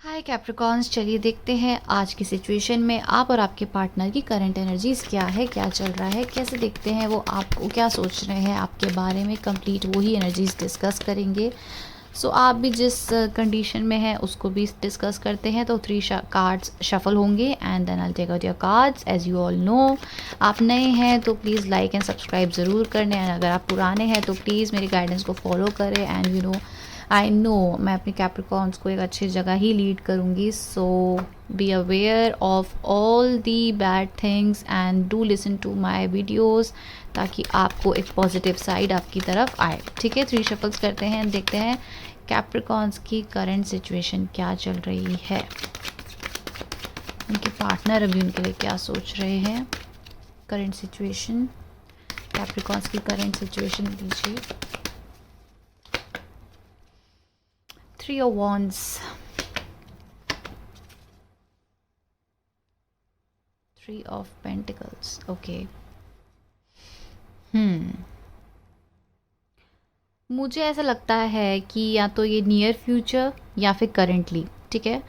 हाय Capricorns, चलिए देखते हैं आज की सिचुएशन में आप और आपके पार्टनर की करंट एनर्जीज़ क्या है, क्या चल रहा है, कैसे देखते हैं वो, आपको क्या सोच रहे हैं आपके बारे में। कंप्लीट वही एनर्जीज़ डिस्कस करेंगे। सो आप भी जिस कंडीशन में हैं उसको भी डिस्कस करते हैं। तो 3 कार्ड्स शफल होंगे and then I take out your cards. As you all know, आप नए हैं तो प्लीज़ लाइक एंड सब्सक्राइब ज़रूर करने, एंड अगर आप पुराने हैं तो प्लीज़ मेरे गाइडेंस को फॉलो करें। एंड आई नो मैं अपने कैप्रिकॉर्न्स को एक अच्छी जगह ही लीड करूँगी। So be aware of all the bad things and do listen to my videos, ताकि आपको एक पॉजिटिव साइड आपकी तरफ आए। ठीक है, 3 शफल्स करते हैं, देखते हैं कैप्रिकॉर्न्स की करंट सिचुएशन क्या चल रही है, उनके पार्टनर अभी उनके लिए क्या सोच रहे हैं। करंट सिचुएशन, कैप्रिकॉर्न्स की करंट सिचुएशन दीजिए। 3 of Wands, 3 of Pentacles. Okay. मुझे ऐसा लगता है कि या तो ये नियर फ्यूचर या फिर करेंटली, ठीक है,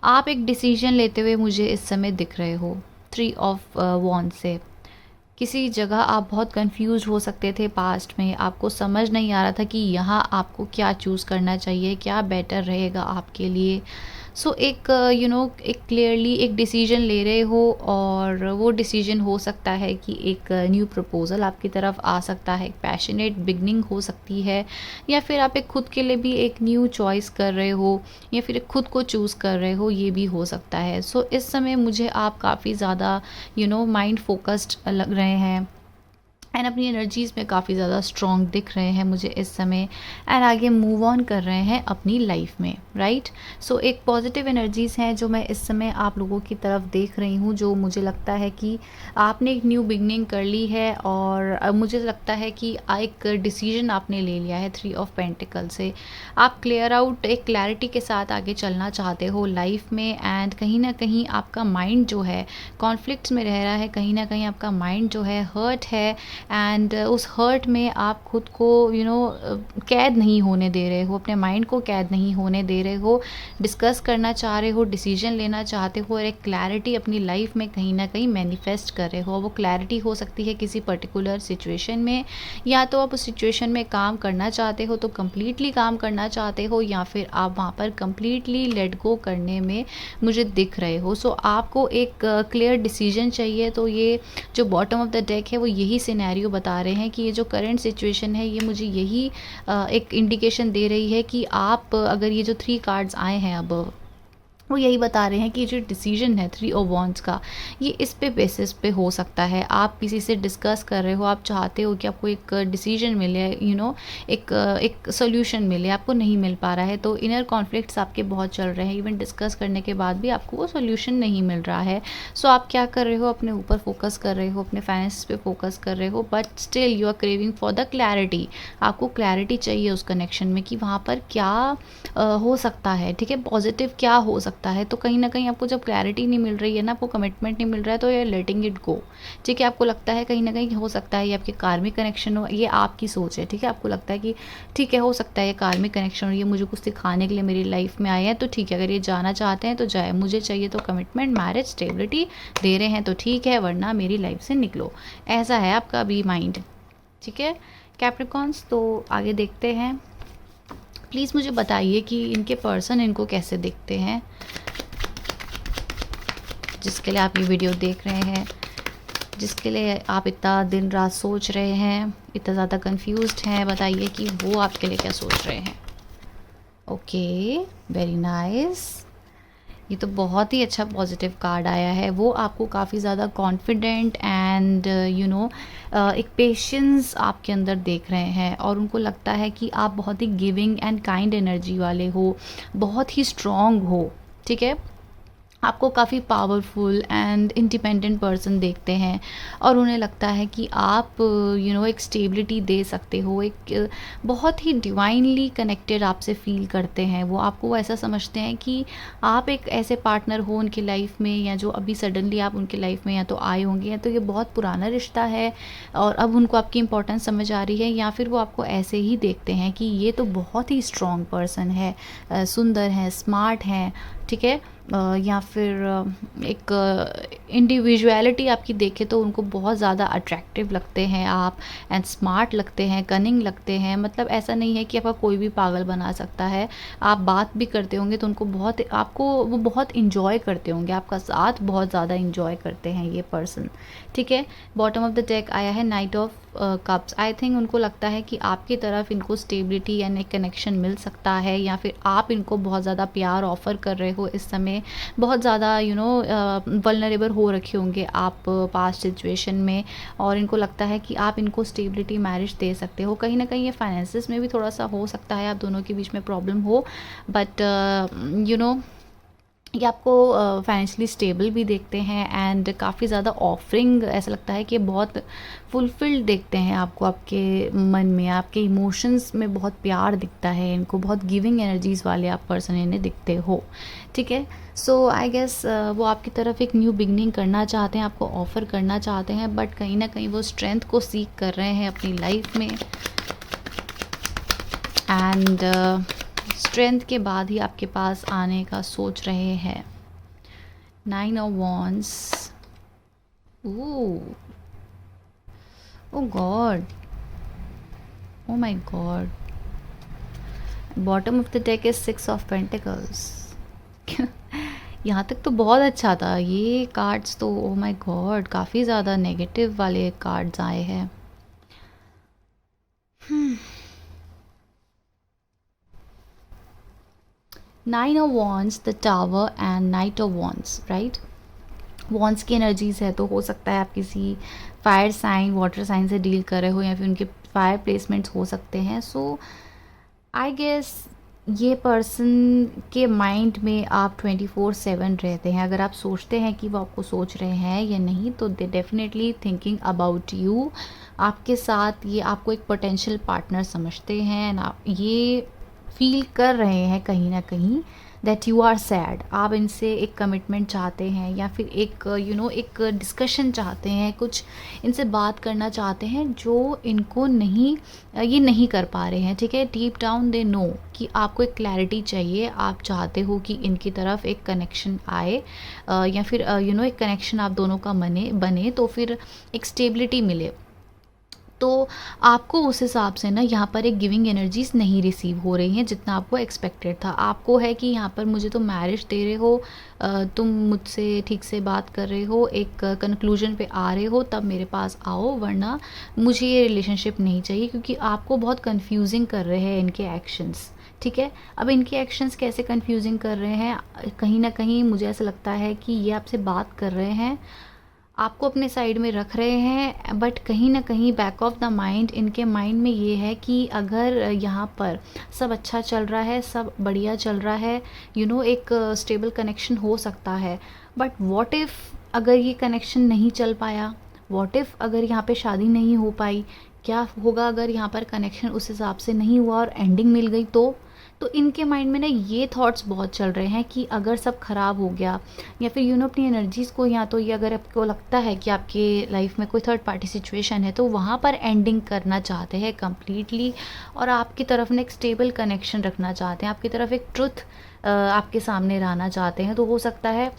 आप एक डिसीजन लेते हुए मुझे इस समय दिख रहे हो। 3 of Wands से किसी जगह आप बहुत कंफ्यूज हो सकते थे पास्ट में, आपको समझ नहीं आ रहा था कि यहाँ आपको क्या चूज़ करना चाहिए, क्या बेटर रहेगा आपके लिए। सो एक एक क्लियरली एक डिसीजन ले रहे हो, और वो डिसीजन हो सकता है कि एक न्यू प्रपोज़ल आपकी तरफ आ सकता है, एक पैशनेट बिगनिंग हो सकती है, या फिर आप एक खुद के लिए भी एक न्यू चॉइस कर रहे हो, या फिर एक खुद को चूज़ कर रहे हो, ये भी हो सकता है। सो इस समय मुझे आप काफ़ी ज़्यादा माइंड फोकस्ड लग रहे हैं, एंड अपनी एनर्जीज़ में काफ़ी ज़्यादा स्ट्रॉन्ग दिख रहे हैं मुझे इस समय, एंड आगे मूव ऑन कर रहे हैं अपनी लाइफ में, राइट। सो एक पॉजिटिव एनर्जीज़ हैं जो मैं इस समय आप लोगों की तरफ देख रही हूँ, जो मुझे लगता है कि आपने एक न्यू बिगनिंग कर ली है, और अब मुझे लगता है कि एक डिसीजन आपने ले लिया है 3 of Pentacles से। आप क्लियर आउट एक क्लैरिटी के साथ आगे चलना चाहते हो लाइफ में, एंड कहीं ना कहीं आपका माइंड जो है कॉन्फ्लिक्ट्स में रह रहा है, कहीं ना कहीं आपका माइंड जो है हर्ट है, एंड उस हर्ट में आप खुद को कैद नहीं होने दे रहे हो, अपने माइंड को कैद नहीं होने दे रहे हो, डिस्कस करना चाह रहे हो, डिसीजन लेना चाहते हो, और एक क्लैरिटी अपनी लाइफ में कहीं ना कहीं मैनिफेस्ट कर रहे हो। वो क्लैरिटी हो सकती है किसी पर्टिकुलर सिचुएशन में, या तो आप उस सिचुएशन में काम करना चाहते हो तो कम्प्लीटली काम करना चाहते हो, या फिर आप वहाँ पर कम्प्लीटली लेट गो करने में मुझे दिख रहे हो। सो आपको एक क्लियर डिसीजन चाहिए। तो ये जो बॉटम ऑफ द डेक है वो यही सिनेरियो बता रहे हैं कि ये जो करंट सिचुएशन है ये मुझे यही एक इंडिकेशन दे रही है कि आप अगर ये जो 3 कार्ड्स आए हैं अब, वो यही बता रहे हैं कि जो डिसीजन है 3 of Wands का, ये इस पे बेसिस पे हो सकता है। आप किसी से डिस्कस कर रहे हो, आप चाहते हो कि आपको एक डिसीजन मिले, एक सोल्यूशन मिले, आपको नहीं मिल पा रहा है, तो इनर कॉन्फ्लिक्ट्स आपके बहुत चल रहे हैं। इवन डिस्कस करने के बाद भी आपको वो सोल्यूशन नहीं मिल रहा है। सो आप क्या कर रहे हो, अपने ऊपर फोकस कर रहे हो, अपने फाइनेंस पे फोकस कर रहे हो, but still you are craving for the clarity. आपको क्लैरिटी चाहिए उस कनेक्शन में कि वहाँ पर क्या हो सकता है, ठीक है, पॉजिटिव क्या हो सकता है। तो कहीं ना कहीं आपको जब क्लैरिटी नहीं मिल रही है ना, आपको कमिटमेंट नहीं मिल रहा है, तो ये लेटिंग इट गो, ठीक है। आपको लगता है कहीं ना कहीं हो सकता है ये आपके कार्मिक कनेक्शन हो, ये आपकी सोच है, ठीक है। आपको लगता है कि ठीक है, हो सकता है ये कार्मिक कनेक्शन हो, ये मुझे कुछ सिखाने के लिए मेरी लाइफ में आए हैं, तो ठीक है, अगर ये जाना चाहते हैं तो जाए, मुझे चाहिए तो कमिटमेंट, मैरिज, स्टेबिलिटी दे रहे हैं तो ठीक है, वरना मेरी लाइफ से निकलो, ऐसा है आपका अभी माइंड, ठीक है कैप्रिकॉर्न्स। तो आगे देखते हैं। प्लीज़ मुझे बताइए कि इनके पर्सन इनको कैसे दिखते हैं, जिसके लिए आप ये वीडियो देख रहे हैं, जिसके लिए आप इतना दिन रात सोच रहे हैं, इतना ज़्यादा कंफ्यूज्ड हैं। बताइए कि वो आपके लिए क्या सोच रहे हैं। Okay, very nice. ये तो बहुत ही अच्छा पॉजिटिव कार्ड आया है। वो आपको काफ़ी ज़्यादा कॉन्फिडेंट एंड एक पेशेंस आपके अंदर देख रहे हैं, और उनको लगता है कि आप बहुत he giving and kind energy वाले हो, बहुत ही स्ट्रॉन्ग हो, ठीक है। आपको काफ़ी पावरफुल एंड इंडिपेंडेंट पर्सन देखते हैं और उन्हें लगता है कि आप एक स्टेबिलिटी दे सकते हो, एक बहुत ही डिवाइनली कनेक्टेड आपसे फील करते हैं। वो आपको ऐसा समझते हैं कि आप एक ऐसे पार्टनर हो उनकी लाइफ में, या जो अभी सडनली आप उनकी लाइफ में या तो आए होंगे, या तो ये बहुत पुराना रिश्ता है और अब उनको आपकी इम्पोर्टेंस समझ आ रही है, या फिर वो आपको ऐसे ही देखते हैं कि ये तो बहुत ही स्ट्रॉन्ग पर्सन है, सुंदर है, स्मार्ट है, ठीक है। या फिर एक इंडिविजुअलिटी आपकी देखे तो उनको बहुत ज़्यादा अट्रैक्टिव लगते हैं आप, एंड स्मार्ट लगते हैं, कनिंग लगते हैं। मतलब ऐसा नहीं है कि आपका कोई भी पागल बना सकता है। आप बात भी करते होंगे तो उनको आपको वो बहुत इंजॉय करते होंगे, आपका साथ बहुत ज़्यादा इंजॉय करते हैं ये पर्सन, ठीक है। बॉटम ऑफ द डेक आया है night of cups. I think उनको लगता है कि आपकी तरफ इनको स्टेबिलिटी एंड एक कनेक्शन मिल सकता है, या फिर आप इनको बहुत ज़्यादा प्यार ऑफ़र कर रहे हो इस समय। बहुत ज़्यादा वल्नरेबल हो रखे होंगे आप पास्ट सिचुएशन में, और इनको लगता है कि आप इनको स्टेबिलिटी मैरिज दे सकते हो। कहीं ना कहीं ये फाइनेंसिस में भी थोड़ा सा हो सकता है, आप दोनों के बीच में प्रॉब्लम हो, बट ये आपको फाइनेंशियली स्टेबल भी देखते हैं, एंड काफ़ी ज़्यादा ऑफरिंग, ऐसा लगता है कि बहुत फुलफिल्ड देखते हैं आपको, आपके मन में, आपके इमोशंस में बहुत प्यार दिखता है इनको, बहुत गिविंग एनर्जीज़ वाले आप पर्सन इन्हें दिखते हो, ठीक है। सो आई गेस वो आपकी तरफ एक न्यू बिगनिंग करना चाहते हैं, आपको ऑफ़र करना चाहते हैं, बट कहीं ना कहीं वो स्ट्रेंथ को सीख कर रहे हैं अपनी लाइफ में, एंड स्ट्रेंथ के बाद ही आपके पास आने का सोच रहे हैं। 9 of wands. Oh God, oh my God. Bottom of the deck is 6 of pentacles. यहाँ तक तो बहुत अच्छा था, ये कार्ड्स तो ओ माय गॉड काफ़ी ज़्यादा नेगेटिव वाले कार्ड्स आए हैं। Nine of wands, the tower and night of wands, right. Wands की एनर्जीज है, तो हो सकता है आप किसी फायर साइन, वाटर साइन से डील कर रहे हो, या फिर उनके फायर प्लेसमेंट्स हो सकते हैं। सो आई गेस ये पर्सन के माइंड में आप 24/7 रहते हैं। अगर आप सोचते हैं कि वो आपको सोच रहे हैं या नहीं, तो they definitely thinking about you. आपके साथ ये आपको एक पोटेंशियल पार्टनर समझते हैं, एंड आप ये फील कर रहे हैं कहीं ना कहीं दैट यू आर सैड। आप इनसे एक कमिटमेंट चाहते हैं, या फिर एक एक डिस्कशन चाहते हैं, कुछ इनसे बात करना चाहते हैं जो इनको नहीं, ये नहीं कर पा रहे हैं, ठीक है। डीप डाउन दे नो कि आपको एक क्लैरिटी चाहिए, आप चाहते हो कि इनकी तरफ एक कनेक्शन आए, या फिर एक कनेक्शन आप दोनों का बने तो फिर एक स्टेबिलिटी मिले। तो आपको उस हिसाब से ना यहाँ पर एक गिविंग एनर्जीज नहीं रिसीव हो रही हैं जितना आपको एक्सपेक्टेड था। आपको है कि यहाँ पर मुझे तो मैरिज दे रहे हो, तुम मुझसे ठीक से बात कर रहे हो, एक कंक्लूजन पे आ रहे हो, तब मेरे पास आओ, वरना मुझे ये रिलेशनशिप नहीं चाहिए। क्योंकि आपको बहुत कंफ्यूजिंग कर रहे हैं इनके एक्शंस, ठीक है। अब इनके एक्शंस कैसे कंफ्यूजिंग कर रहे हैं, कहीं ना कहीं मुझे ऐसा लगता है कि ये आपसे बात कर रहे हैं, आपको अपने साइड में रख रहे हैं, बट कहीं ना कहीं बैक ऑफ द माइंड इनके माइंड में ये है कि अगर यहाँ पर सब अच्छा चल रहा है, सब बढ़िया चल रहा है, एक स्टेबल कनेक्शन हो सकता है, बट व्हाट इफ़ अगर ये कनेक्शन नहीं चल पाया, व्हाट इफ़ अगर यहाँ पे शादी नहीं हो पाई, क्या होगा अगर यहाँ पर कनेक्शन उस हिसाब से नहीं हुआ और एंडिंग मिल गई तो इनके माइंड में ना ये थॉट्स बहुत चल रहे हैं कि अगर सब ख़राब हो गया, या फिर अपनी एनर्जीज़ को, या तो ये अगर आपको लगता है कि आपके लाइफ में कोई थर्ड पार्टी सिचुएशन है, तो वहाँ पर एंडिंग करना चाहते हैं कम्प्लीटली, और आपकी तरफ ना एक स्टेबल कनेक्शन रखना चाहते हैं, आपकी तरफ एक ट्रुथ आपके सामने लाना चाहते हैं। तो हो सकता है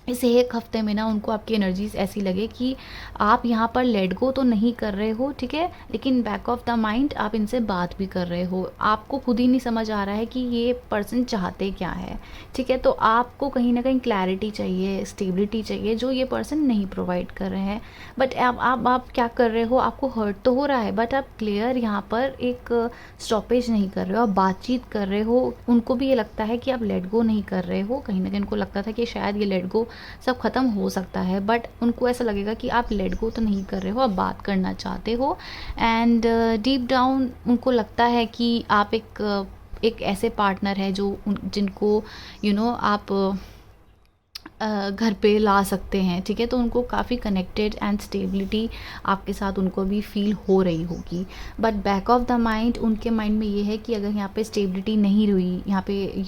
इस एक हफ्ते में ना उनको आपकी एनर्जीज ऐसी लगे कि आप यहाँ पर लेट गो तो नहीं कर रहे हो, ठीक है, लेकिन बैक ऑफ द माइंड आप इनसे बात भी कर रहे हो। आपको खुद ही नहीं समझ आ रहा है कि ये पर्सन चाहते क्या है, ठीक है। तो आपको कहीं ना कहीं क्लैरिटी चाहिए, स्टेबिलिटी चाहिए, जो ये पर्सन नहीं प्रोवाइड कर रहे हैं। बट आप क्या कर रहे हो, आपको हर्ट तो हो रहा है, बट आप क्लियर यहाँ पर एक स्टॉपेज नहीं कर रहे हो, आप बातचीत कर रहे हो। उनको भी ये लगता है कि आप लेट गो नहीं कर रहे हो, कहीं ना कहीं उनको लगता था कि शायद ये लेट गो सब ख़त्म हो सकता है, बट उनको ऐसा लगेगा कि आप लेट गो तो नहीं कर रहे हो, आप बात करना चाहते हो। एंड डीप डाउन उनको लगता है कि आप एक ऐसे पार्टनर है जो जिनको आप घर पे ला सकते हैं, ठीक है। तो उनको काफ़ी कनेक्टेड एंड स्टेबिलिटी आपके साथ उनको भी फील हो रही होगी। But back of the mind उनके माइंड में ये है कि अगर यहाँ पे स्टेबिलिटी नहीं रही, यहाँ पे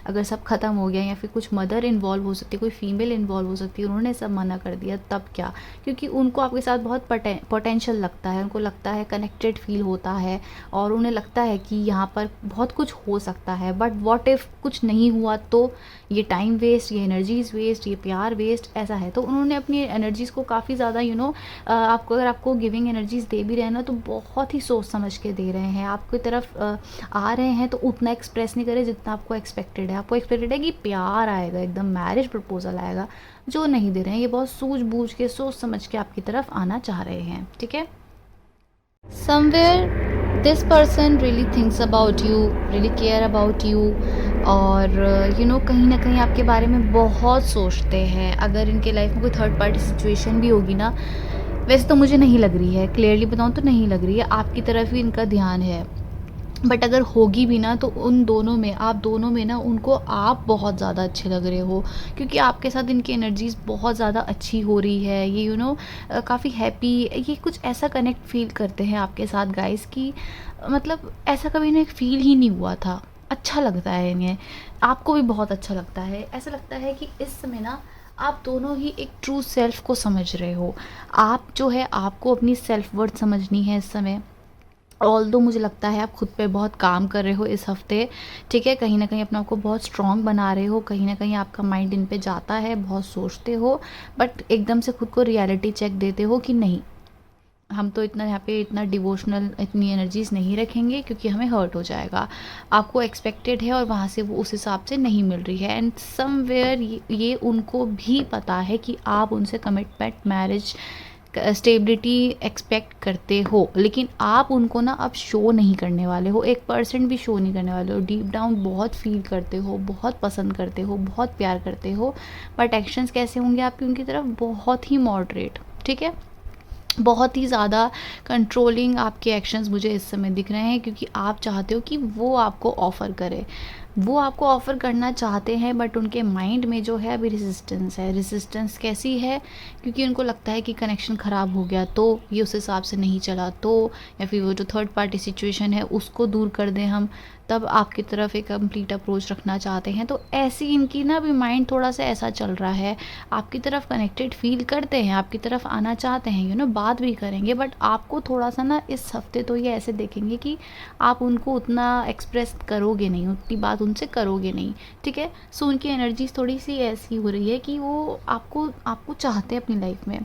अगर सब ख़त्म हो गया या फिर कुछ मदर इन्वॉल्व हो सकती है, कोई फीमेल इन्वॉल्व हो सकती है, उन्होंने सब मना कर दिया, तब क्या? क्योंकि उनको आपके साथ बहुत पोटेंशियल लगता है, उनको लगता है कनेक्टेड फील होता है और उन्हें लगता है कि यहाँ पर बहुत कुछ हो सकता है। बट व्हाट इफ़ कुछ नहीं हुआ तो? ये टाइम वेस्ट, ये एनर्जीज़ वेस्ट, ये प्यार वेस्ट, ऐसा है। तो उन्होंने अपनी एनर्जीज़ को काफ़ी ज़्यादा आपको, अगर आपको गिविंग एनर्जीज़ दे भी रहे हैं ना, तो बहुत ही सोच समझ के दे रहे हैं। आपकी तरफ आ रहे हैं तो उतना एक्सप्रेस नहीं करें जितना आपको एक्सपेक्टेड है। आपको एक्सपेक्टेड है कि प्यार आएगा, एकदम मैरिज प्रपोजल आएगा, जो नहीं दे रहे हैं। ये बहुत सूझ-बूझ के, सोच समझ के आपकी तरफ आना चाह रहे हैं, ठीक है। Somewhere this person really thinks about you, really care about you, और कहीं ना कहीं आपके बारे में बहुत सोचते हैं। अगर इनके लाइफ में कोई थर्ड पार्टी सिचुएशन भी होगी ना, वैसे तो मुझे नहीं लग रही है, क्लियरली बताऊँ तो नहीं लग रही है, आपकी तरफ ही इनका ध्यान है। बट अगर होगी भी ना, तो उन दोनों में, आप दोनों में ना, उनको आप बहुत ज़्यादा अच्छे लग रहे हो, क्योंकि आपके साथ इनकी एनर्जीज़ बहुत ज़्यादा अच्छी हो रही है। ये काफ़ी हैप्पी, ये कुछ ऐसा कनेक्ट फील करते हैं आपके साथ गाइस कि मतलब ऐसा कभी इन्हें फील ही नहीं हुआ था। अच्छा लगता है इन्हें, आपको भी बहुत अच्छा लगता है। ऐसा लगता है कि इस समय ना आप दोनों ही एक ट्रू सेल्फ को समझ रहे हो। आप जो है, आपको अपनी सेल्फ वर्थ समझनी है इस समय। ऑल्दो मुझे लगता है आप खुद पे बहुत काम कर रहे हो इस हफ्ते, ठीक है। कहीं ना कहीं अपने आप को बहुत स्ट्रॉन्ग बना रहे हो, कहीं ना कहीं आपका माइंड इन पे जाता है, बहुत सोचते हो, बट एकदम से खुद को रियलिटी चेक देते हो कि नहीं, हम तो इतना यहाँ पे इतना डिवोशनल, इतनी एनर्जीज नहीं रखेंगे क्योंकि हमें हर्ट हो जाएगा। आपको एक्सपेक्टेड है और वहाँ से वो उस हिसाब से नहीं मिल रही है। एंड समवेयर ये उनको भी पता है कि आप उनसे कमिटमेंट, मैरिज, स्टेबिलिटी एक्सपेक्ट करते हो, लेकिन आप उनको ना अब शो नहीं करने वाले हो, 1% भी शो नहीं करने वाले हो। डीप डाउन बहुत फील करते हो, बहुत पसंद करते हो, बहुत प्यार करते हो, बट एक्शंस कैसे होंगे आपकी उनकी तरफ? बहुत ही मॉडरेट, ठीक है। बहुत ही ज़्यादा कंट्रोलिंग आपके एक्शंस मुझे इस समय दिख रहे हैं, क्योंकि आप चाहते हो कि वो आपको ऑफ़र करे, वो आपको ऑफ़र करना चाहते हैं, बट उनके माइंड में जो है अभी रेजिस्टेंस है। रेजिस्टेंस कैसी है? क्योंकि उनको लगता है कि कनेक्शन ख़राब हो गया तो, ये उस हिसाब से नहीं चला तो, या फिर वो जो थर्ड पार्टी सिचुएशन है उसको दूर कर दें हम, तब आपकी तरफ एक कंप्लीट अप्रोच रखना चाहते हैं। तो ऐसी इनकी ना अभी माइंड थोड़ा सा ऐसा चल रहा है। आपकी तरफ कनेक्टेड फील करते हैं, आपकी तरफ आना चाहते हैं, बात भी करेंगे, बट आपको थोड़ा सा ना इस हफ्ते तो ये ऐसे देखेंगे कि आप उनको उतना एक्सप्रेस करोगे नहीं, उतनी बात उनसे करोगे नहीं, ठीक है। सो उनकी एनर्जीज थोड़ी सी ऐसी हो रही है कि वो आपको आपको चाहते हैं अपनी लाइफ में,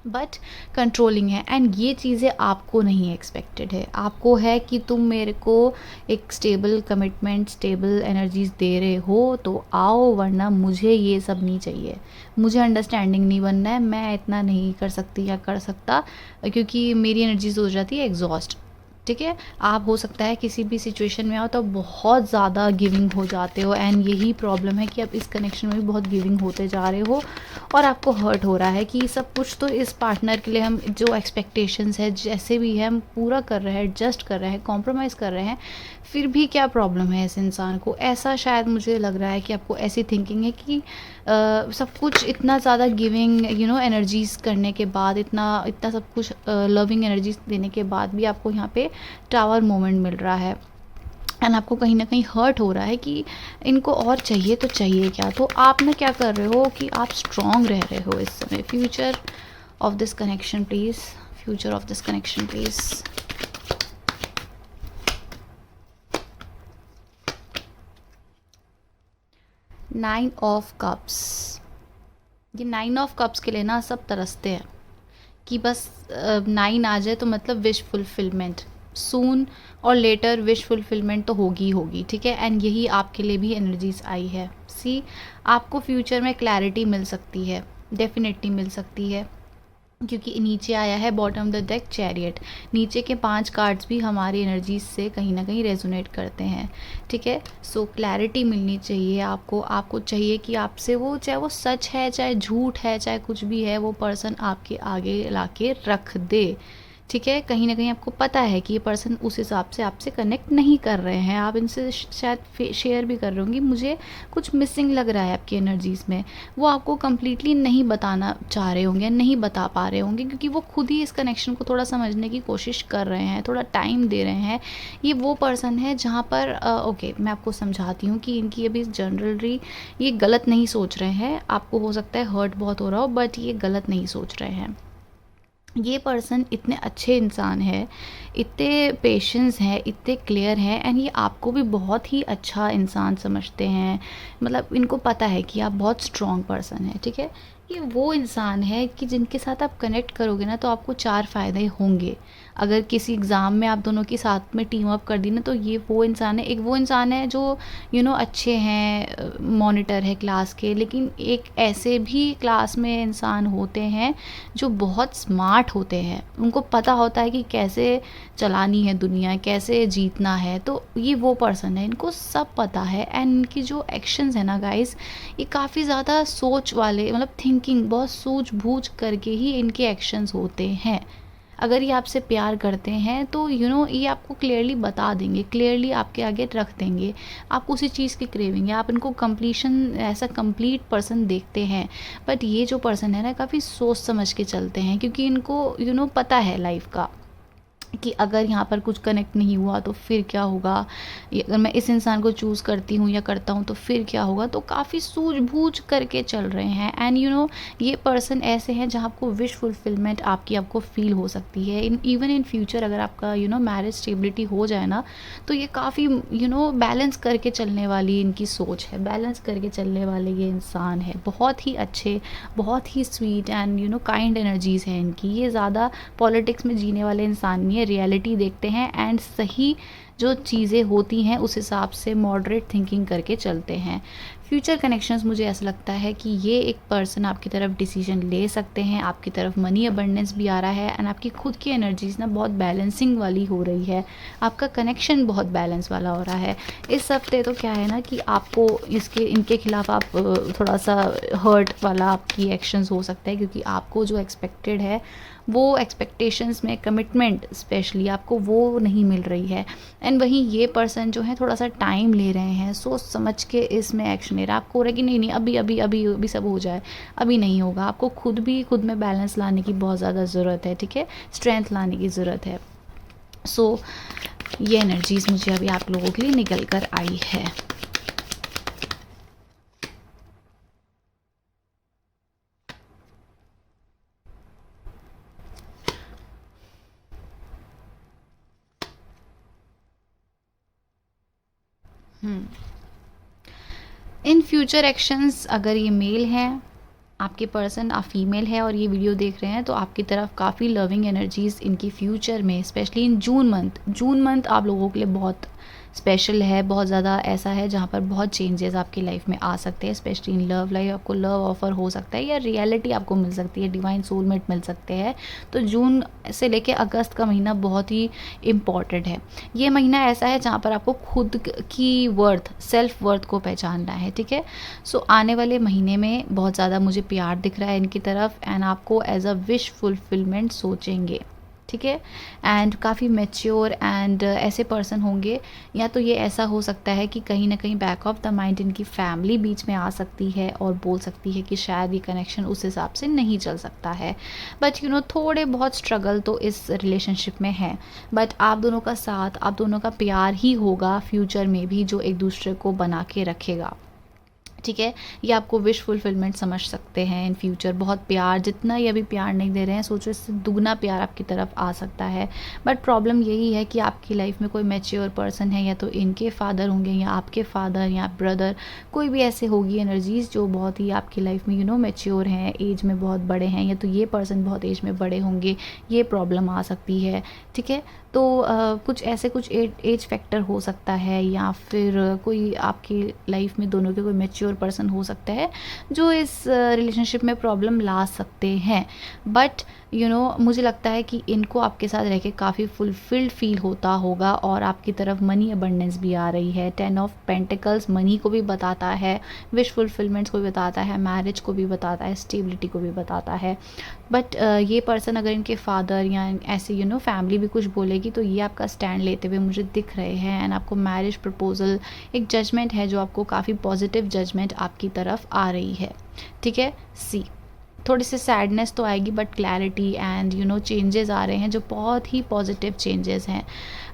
बट कंट्रोलिंग है। एंड ये चीज़ें आपको नहीं एक्सपेक्टेड है, आपको है कि तुम मेरे को एक स्टेबल कमिटमेंट, स्टेबल एनर्जीज दे रहे हो तो आओ, वरना मुझे ये सब नहीं चाहिए, मुझे अंडरस्टैंडिंग नहीं बनना है, मैं इतना नहीं कर सकती या कर सकता, क्योंकि मेरी एनर्जीज हो जाती है एग्जॉस्ट, ठीक है। आप हो सकता है किसी भी सिचुएशन में आओ तो बहुत ज़्यादा गिविंग हो जाते हो, एंड यही प्रॉब्लम है कि आप इस कनेक्शन में भी बहुत गिविंग होते जा रहे हो, और आपको हर्ट हो रहा है कि सब कुछ तो इस पार्टनर के लिए हम जो एक्सपेक्टेशंस है जैसे भी है हम पूरा कर रहे हैं, एडजस्ट कर रहे हैं, कॉम्प्रोमाइज़ कर रहे हैं, फिर भी क्या प्रॉब्लम है इस इंसान को? ऐसा शायद मुझे लग रहा है कि आपको ऐसी थिंकिंग है कि सब कुछ इतना ज़्यादा गिविंग एनर्जीज़ करने के बाद, इतना इतना सब कुछ लविंग एनर्जीज देने के बाद भी आपको यहाँ पे टावर मोमेंट मिल रहा है, एंड आपको कहीं ना कहीं हर्ट हो रहा है कि इनको और चाहिए तो चाहिए क्या। तो आप ना क्या कर रहे हो कि आप स्ट्रॉन्ग रह रहे हो इस समय। Future of this connection please, future of this connection please. Nine of cups, ये नाइन ऑफ कप्स के लिए ना सब तरसते हैं कि बस 9 आ जाए तो मतलब विश फुलफिलमेंट, सून और लेटर विश फुलफिलमेंट तो होगी ही होगी, ठीक है। एंड यही आपके लिए भी एनर्जीज आई है। सी, आपको फ्यूचर में क्लैरिटी मिल सकती है, डेफिनेटली मिल सकती है, क्योंकि नीचे आया है बॉटम द डेक चैरियट। नीचे के 5 कार्ड्स भी हमारी एनर्जीज से कहीं ना कहीं रेजोनेट करते हैं, ठीक है। सो क्लैरिटी मिलनी चाहिए आपको। आपको चाहिए कि आपसे वो, चाहे वो सच है, चाहे झूठ है, चाहे कुछ भी है, वो पर्सन आपके आगे ला के रख दे, ठीक है, कहीं न कहीं आपको पता है कि ये पर्सन उस हिसाब से आपसे कनेक्ट नहीं कर रहे हैं। आप इनसे शायद शेयर भी कर रहे होंगे, मुझे कुछ मिसिंग लग रहा है आपकी एनर्जीज़ में। वो आपको कंप्लीटली नहीं बताना चाह रहे होंगे, नहीं बता पा रहे होंगे, क्योंकि वो खुद ही इस कनेक्शन को थोड़ा समझने की कोशिश कर रहे हैं, थोड़ा टाइम दे रहे हैं। ये वो पर्सन है जहाँ पर ओके, मैं आपको समझाती हूँ कि इनकी अभी जनरली ये गलत नहीं सोच रहे हैं। आपको हो सकता है हर्ट बहुत हो रहा हो, बट ये गलत नहीं सोच रहे हैं। ये पर्सन इतने अच्छे इंसान है, इतने पेशेंस है, इतने क्लियर है, एंड ये आपको भी बहुत ही अच्छा इंसान समझते हैं। मतलब इनको पता है कि आप बहुत स्ट्रॉन्ग पर्सन है, ठीक है। ये वो इंसान है कि जिनके साथ आप कनेक्ट करोगे ना तो आपको 4 फ़ायदे होंगे। अगर किसी एग्ज़ाम में आप दोनों की साथ में टीम अप कर दी ना, तो ये वो इंसान है। एक वो इंसान है जो अच्छे हैं, मॉनिटर है क्लास के, लेकिन एक ऐसे भी क्लास में इंसान होते हैं जो बहुत स्मार्ट होते हैं। उनको पता होता है कि कैसे चलानी है दुनिया, कैसे जीतना है। तो ये वो पर्सन है, इनको सब पता है, एंड इनकी जो एक्शंस है ना गाइस, ये काफ़ी ज़्यादा सोच वाले, मतलब थिंकिंग, बहुत सूझ-बूझ करके ही इनके एक्शंस होते हैं। अगर ये आपसे प्यार करते हैं तो ये आपको क्लियरली बता देंगे, क्लियरली आपके आगे रख देंगे। आप उसी चीज़ की क्रेविंग है, आप इनको कंप्लीशन, ऐसा कंप्लीट पर्सन देखते हैं। बट ये जो पर्सन है ना, काफ़ी सोच समझ के चलते हैं, क्योंकि इनको पता है लाइफ का कि अगर यहाँ पर कुछ कनेक्ट नहीं हुआ तो फिर क्या होगा, ये अगर मैं इस इंसान को चूज़ करती हूँ या करता हूँ तो फिर क्या होगा। तो काफ़ी सूझबूझ करके चल रहे हैं, एंड ये पर्सन ऐसे हैं जहाँ आपको विश फुलफिलमेंट आपको फील हो सकती है। इवन इन फ्यूचर अगर आपका मैरिज स्टेबिलिटी हो जाए ना, तो ये काफ़ी बैलेंस करके चलने वाली इनकी सोच है, बैलेंस करके चलने वाले ये इंसान है। बहुत ही अच्छे, बहुत ही स्वीट एंड काइंड एनर्जीज़ है इनकी। ये ज़्यादा पॉलिटिक्स में जीने वाले इंसान नहीं है, रियलिटी देखते हैं, एंड सही जो चीज़ें होती हैं उस हिसाब से मॉडरेट थिंकिंग करके चलते हैं। फ्यूचर कनेक्शंस, मुझे ऐसा लगता है कि ये एक पर्सन आपकी तरफ डिसीजन ले सकते हैं। आपकी तरफ मनी अबंडेंस भी आ रहा है, एंड आपकी खुद की एनर्जीज ना बहुत बैलेंसिंग वाली हो रही है। आपका कनेक्शन बहुत बैलेंस वाला हो रहा है इस हफ्ते। तो क्या है ना कि आपको इनके खिलाफ आप थोड़ा सा हर्ट वाला आपकी एक्शंस हो सकता है, क्योंकि आपको जो एक्सपेक्टेड है वो एक्सपेक्टेशंस में कमिटमेंट स्पेशली आपको वो नहीं मिल रही है। एंड वहीं ये पर्सन जो है थोड़ा सा टाइम ले रहे हैं, सोच समझ के इसमें एक्शन ले रहा है। आपको हो रहा है कि नहीं अभी अभी अभी अभी सब हो जाए, अभी नहीं होगा। आपको खुद में बैलेंस लाने की बहुत ज़्यादा ज़रूरत है, ठीक है, स्ट्रेंथ लाने की ज़रूरत है। सो ये एनर्जीज़ मुझे अभी आप लोगों के लिए निकल कर आई है। इन फ्यूचर एक्शंस, अगर ये मेल हैं आपके पर्सन, आप फीमेल है और ये वीडियो देख रहे हैं, तो आपकी तरफ काफ़ी लविंग एनर्जीज़ इनकी फ्यूचर में, स्पेशली इन जून मंथ आप लोगों के लिए बहुत स्पेशल है, बहुत ज़्यादा ऐसा है जहाँ पर बहुत चेंजेस आपकी लाइफ में आ सकते हैं। स्पेशली इन लव लाइफ आपको लव ऑफर हो सकता है, या रियलिटी आपको मिल सकती है, डिवाइन सोलमेट मिल सकते हैं। तो जून से लेके अगस्त का महीना बहुत ही इम्पॉर्टेंट है। ये महीना ऐसा है जहाँ पर आपको खुद की वर्थ, सेल्फ वर्थ को पहचानना है, ठीक है। सो आने वाले महीने में बहुत ज़्यादा मुझे प्यार दिख रहा है इनकी तरफ, एंड आपको एज अ विश फुलफिलमेंट सोचेंगे, ठीक है। एंड काफ़ी मैच्योर एंड ऐसे पर्सन होंगे, या तो ये ऐसा हो सकता है कि कहीं ना कहीं बैक ऑफ द माइंड इनकी फैमिली बीच में आ सकती है और बोल सकती है कि शायद ये कनेक्शन उस हिसाब से नहीं चल सकता है। बट थोड़े बहुत स्ट्रगल तो इस रिलेशनशिप में है, बट आप दोनों का साथ, आप दोनों का प्यार ही होगा फ्यूचर में भी जो एक दूसरे को बना के रखेगा, ठीक है। ये आपको विश फुलफिलमेंट समझ सकते हैं इन फ्यूचर। बहुत प्यार, जितना ये अभी प्यार नहीं दे रहे हैं, सोचो इससे दुगना प्यार आपकी तरफ आ सकता है। बट प्रॉब्लम यही है कि आपकी लाइफ में कोई मैच्योर पर्सन है, या तो इनके फादर होंगे या आपके फादर या ब्रदर, कोई भी ऐसे होगी एनर्जीज जो बहुत ही आपकी लाइफ में मैच्योर हैं, एज में बहुत बड़े हैं, या तो ये पर्सन बहुत एज में बड़े होंगे, ये प्रॉब्लम आ सकती है, ठीक है। तो कुछ एज फैक्टर हो सकता है, या फिर कोई आपकी लाइफ में दोनों के कोई मैच्योर पर्सन हो सकता है जो इस रिलेशनशिप में प्रॉब्लम ला सकते हैं। बट मुझे लगता है कि इनको आपके साथ रह के काफ़ी फुलफिल्ड फील होता होगा और आपकी तरफ मनी अबंडेंस भी आ रही है। 10 ऑफ पेंटिकल्स मनी को भी बताता है, विश फुलफिलमेंट्स को भी बताता है, मैरिज को भी बताता है, स्टेबिलिटी को भी बताता है। बट ये पर्सन अगर इनके फादर या ऐसे फैमिली भी कुछ बोलेगी तो ये आपका स्टैंड लेते हुए मुझे दिख रहे हैं। एंड आपको मैरिज प्रपोजल, एक जजमेंट है जो आपको काफ़ी पॉजिटिव जजमेंट आपकी तरफ आ रही है। ठीक है, सी थोड़ी सी सैडनेस तो आएगी बट क्लैरिटी एंड चेंजेस आ रहे हैं जो बहुत ही पॉजिटिव चेंजेस हैं।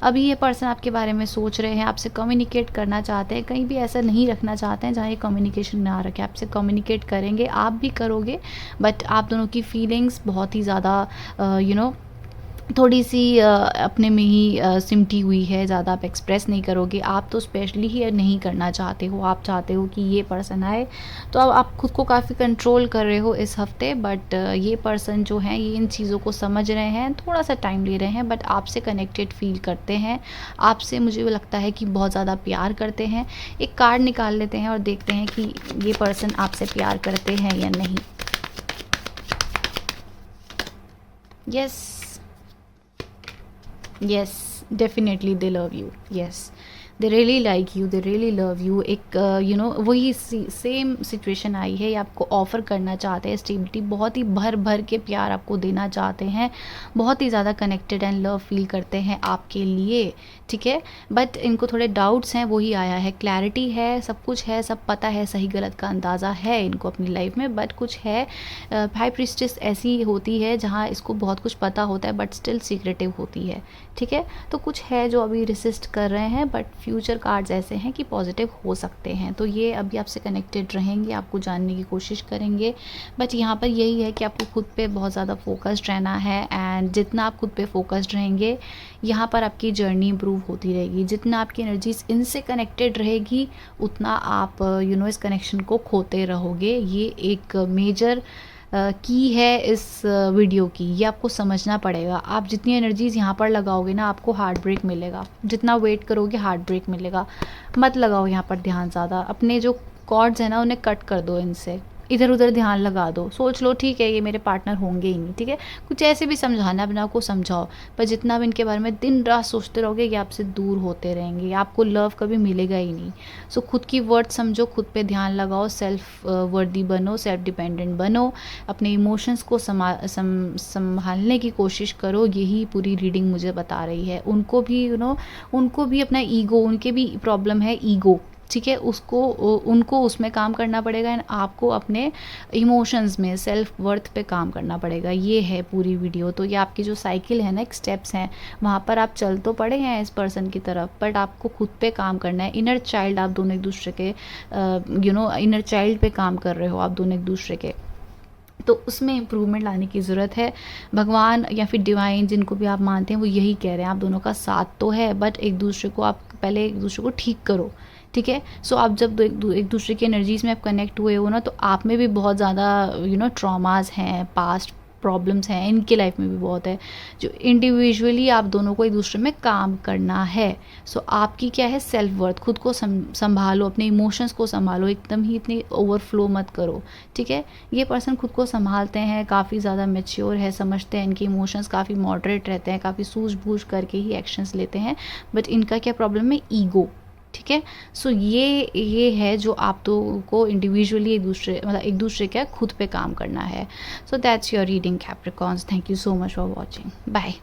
अभी ये पर्सन आपके बारे में सोच रहे हैं, आपसे कम्युनिकेट करना चाहते हैं, कहीं भी ऐसा नहीं रखना चाहते हैं जहाँ ये कम्युनिकेशन ना रखे, आपसे कम्युनिकेट करेंगे, आप भी करोगे। बट आप दोनों की फीलिंग्स बहुत ही ज़्यादा थोड़ी सी अपने में ही सिमटी हुई है, ज़्यादा आप एक्सप्रेस नहीं करोगे। आप तो स्पेशली ही नहीं करना चाहते हो, आप चाहते हो कि ये पर्सन आए, तो अब आप खुद को काफ़ी कंट्रोल कर रहे हो इस हफ्ते। बट ये पर्सन जो हैं ये इन चीज़ों को समझ रहे हैं, थोड़ा सा टाइम ले रहे हैं, बट आपसे कनेक्टेड फील करते हैं, आपसे मुझे लगता है कि बहुत ज़्यादा प्यार करते हैं। एक कार्ड निकाल लेते हैं और देखते हैं कि ये पर्सन आपसे प्यार करते हैं या नहीं। Yes, yes, definitely they love you. Yes, they really like you, they really love you. एक वही सेम सिचुएशन आई है, ये आपको ऑफ़र करना चाहते हैं स्टेबिलिटी, बहुत ही भर भर के प्यार आपको देना चाहते हैं, बहुत ही ज़्यादा कनेक्टेड एंड लव फील करते हैं आपके लिए। ठीक है, बट इनको थोड़े डाउट्स हैं, वही आया है। क्लैरिटी है, सब कुछ है, सब पता है, सही गलत का अंदाज़ा है इनको अपनी लाइफ में, बट कुछ है। हाई प्रीस्टेस ऐसी होती है जहाँ इसको बहुत कुछ पता होता है बट स्टिल सीक्रेटिव होती है। ठीक है, तो कुछ है जो अभी रेसिस्ट कर रहे हैं, बट फ्यूचर कार्ड्स ऐसे हैं कि पॉजिटिव हो सकते हैं। तो ये अभी आपसे कनेक्टेड रहेंगे, आपको जानने की कोशिश करेंगे। बट यहाँ पर यही है कि आपको खुद पे बहुत ज़्यादा फोकस्ड रहना है, एंड जितना आप खुद पे फोकस्ड रहेंगे यहाँ पर आपकी जर्नी इम्प्रूव होती रहेगी। जितना आपकी एनर्जीज इनसे कनेक्टेड रहेगी उतना आप इस कनेक्शन को खोते रहोगे। ये एक मेजर की है इस वीडियो की, ये आपको समझना पड़ेगा। आप जितनी एनर्जीज़ यहाँ पर लगाओगे ना, आपको हार्ट ब्रेक मिलेगा। जितना वेट करोगे हार्ट ब्रेक मिलेगा। मत लगाओ यहाँ पर ध्यान ज़्यादा, अपने जो कॉर्ड्स हैं ना उन्हें कट कर दो, इनसे इधर उधर ध्यान लगा दो, सोच लो ठीक है ये मेरे पार्टनर होंगे ही नहीं। ठीक है, कुछ ऐसे भी समझाना अपने आप को समझाओ, पर जितना भी इनके बारे में दिन रात सोचते रहोगे ये आपसे दूर होते रहेंगे, आपको लव कभी मिलेगा ही नहीं। सो खुद की वर्ड समझो, खुद पे ध्यान लगाओ, सेल्फ वर्दी बनो, सेल्फ डिपेंडेंट बनो, अपने इमोशंस को संभालने की कोशिश करो। यही पूरी रीडिंग मुझे बता रही है। उनको भी उनको भी अपना ईगो, उनके भी प्रॉब्लम है ईगो। ठीक है, उनको उसमें काम करना पड़ेगा, एंड आपको अपने इमोशंस में, सेल्फ वर्थ पे काम करना पड़ेगा। ये है पूरी वीडियो। तो ये आपकी जो साइकिल है, नेक्स्ट स्टेप्स हैं, वहाँ पर आप चल तो पड़े हैं इस पर्सन की तरफ, बट आपको खुद पे काम करना है। इनर चाइल्ड आप दोनों एक दूसरे के इनर चाइल्ड पे काम कर रहे हो आप दोनों एक दूसरे के, तो उसमें इम्प्रूवमेंट लाने की ज़रूरत है। भगवान या फिर डिवाइन जिनको भी आप मानते हैं वो यही कह रहे हैं, आप दोनों का साथ तो है, बट एक दूसरे को आप पहले एक दूसरे को ठीक करो। ठीक है, सो आप जब एक दूसरे की एनर्जीज़ में आप कनेक्ट हुए हो ना, तो आप में भी बहुत ज़्यादा ट्रॉमास हैं, पास्ट प्रॉब्लम्स हैं, इनकी लाइफ में भी बहुत है, जो इंडिविजुअली आप दोनों को एक दूसरे में काम करना है। सो आपकी क्या है, सेल्फ वर्थ, खुद को संभालो, अपने इमोशंस को संभालो, एकदम ही इतनी ओवरफ्लो मत करो। ठीक है, ये पर्सन खुद को संभालते हैं, काफ़ी ज़्यादा मैच्योर है, समझते हैं, इनके इमोशंस काफ़ी मॉडरेट रहते हैं, काफ़ी सूझबूझ करके ही एक्शंस लेते हैं। बट इनका क्या प्रॉब्लम है, ईगो। ठीक है, सो ये है जो आप लोगों को इंडिविजुअली एक दूसरे का खुद पे काम करना है। So that's your reading Capricorns. Thank you so much for watching. Bye.